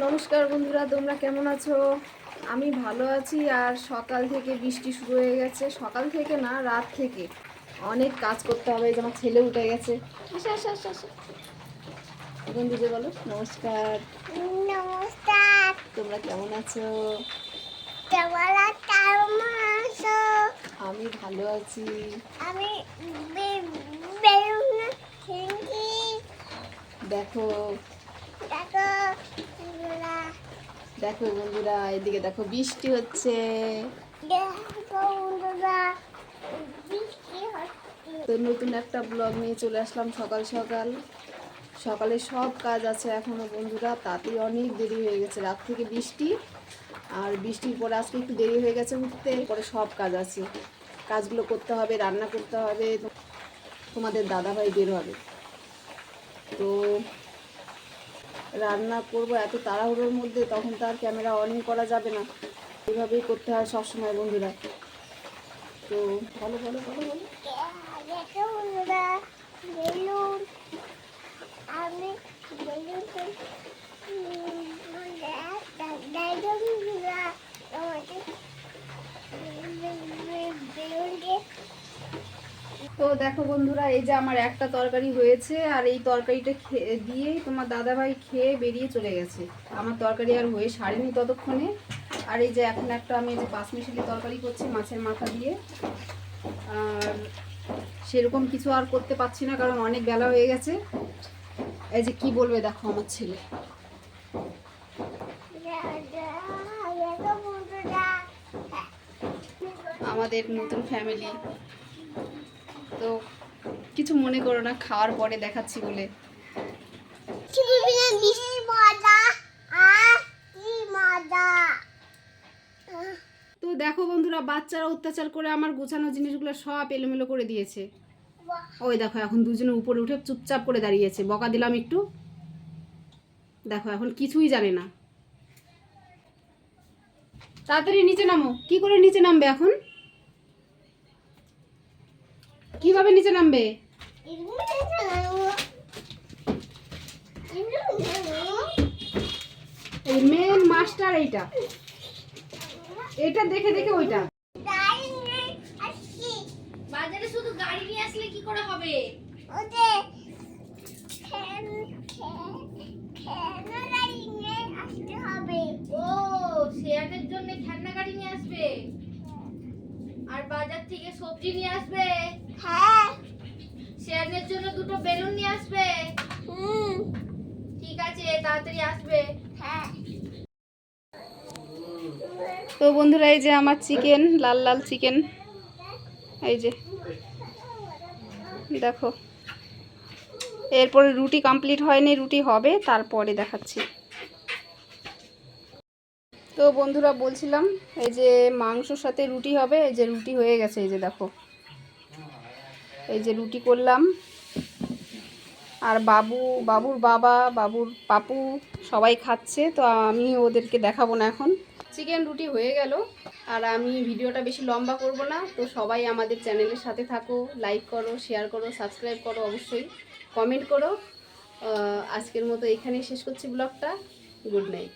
নমস্কার বন্ধুরা, তোমরা কেমন আছো? আমি ভালো আছি। আর সকাল থেকে বৃষ্টি শুরু হয়ে গেছে। সকাল থেকে না, রাত থেকে অনেক কাজ করতে হবে। যেমন ছেলে উঠে গেছে। আসা আসা আসা আসা বন্ধুদের বলো নমস্কার। নমস্কার। তোমরা কেমন আছো? আমি ভালো আছি। আমি দেখো দেখো দেখো বন্ধুরা, এদিকে দেখো বৃষ্টি হচ্ছে। বন্ধুরা, বৃষ্টি হচ্ছে। তো নতুন একটা ব্লগ নিয়ে চলে আসলাম সকাল সকাল। সকালে সব কাজ আছে এখনো বন্ধুরা, তাতেই অনেক দেরি হয়ে গেছে। রাত থেকে বৃষ্টি, আর বৃষ্টির পরে আজকে একটু দেরি হয়ে গেছে উঠতে। পরে সব কাজ আছে, কাজগুলো করতে হবে, রান্না করতে হবে। তোমাদের দাদাভাই বের হবে, তো রান্না করব এত তাড়াহুড়োর মধ্যে, তখন তো আর ক্যামেরা অনই করা যাবে না। এইভাবেই করতে হয় সবসময় বন্ধুরা। তো বলো বলো বলো বলো। দেখো বন্ধুরা, বেলুন। আমি বেলুন তো দেখো বন্ধুরা, এই যে আমার একটা তরকারি হয়েছে, আর এই তরকারিটা দিয়েই তোমার দাদাভাই খেয়ে বেরিয়ে চলে গেছে। আমার তরকারি আর হয়ে সারেনি ততক্ষণে। আর এই যে এখন একটা আমি এই যে পাঁচমিশালি তরকারি করছি মাছের মাথা দিয়ে। আর সেরকম কিছু আর করতে পারছি না, কারণ অনেক বেলা হয়ে গেছে। এই যে কি বলবে দেখো আমার ছেলে। আমাদের নতুন ফ্যামিলি, তো কিছু মনে করো না, খাওয়ার পরে দেখাচ্ছি বলে। তো দেখো বন্ধুরা, বাচ্চারা অত্যাচার করে আমার গোছানো জিনিসগুলো সব এলোমেলো করে দিয়েছে। ওই দেখো, এখন দুজনে উপরে উঠে চুপচাপ করে দাঁড়িয়েছে। বকা দিলাম একটু, দেখো এখন কিছুই জানে না। তাড়াতাড়ি নিচে নামো। কি করে নিচে নামবে এখন? কিভাবে নিচে নামবে? এই মেন মাস্টার এইটা, এটা দেখে দেখে ওইটা। বাজারে শুধু গাড়ি নিয়ে আসলে কি করে হবে? ও, শেয়ারের জন্য খেলনা গাড়ি নিয়ে আসবে, আর বাজার থেকে সবজি নিয়ে আসবে। হ্যাঁ, শেয়ারের জন্য দুটো বেলুন নিয়ে আসবে। ঠিক আছে, তাড়াতাড়ি আসবে। হ্যাঁ। তো বন্ধুরা, এই যে আমার চিকেন, লাল লাল চিকেন, এই যে দেখো। এরপরে রুটি কমপ্লিট হয়নি, রুটি হবে, তারপরে দেখাচ্ছি। তো বন্ধুরা বলছিলাম, এই যে মাংসর সাথে রুটি হবে। এই যে রুটি হয়ে গেছে, এই যে দেখো, এই যে রুটি করলাম। আর বাবুর বাবা, বাবুর পাপু সবাই খাচ্ছে, তো আমি ওদেরকে দেখাবো না এখন। চিকেন রুটি হয়ে গেল। আর আমি ভিডিওটা বেশি লম্বা করব না। তো সবাই আমাদের চ্যানেলের সাথে থাকো, লাইক করো, শেয়ার করো, সাবস্ক্রাইব করো, অবশ্যই কমেন্ট করো। আজকের মতো এখানেই শেষ করছি ব্লগটা। Good night.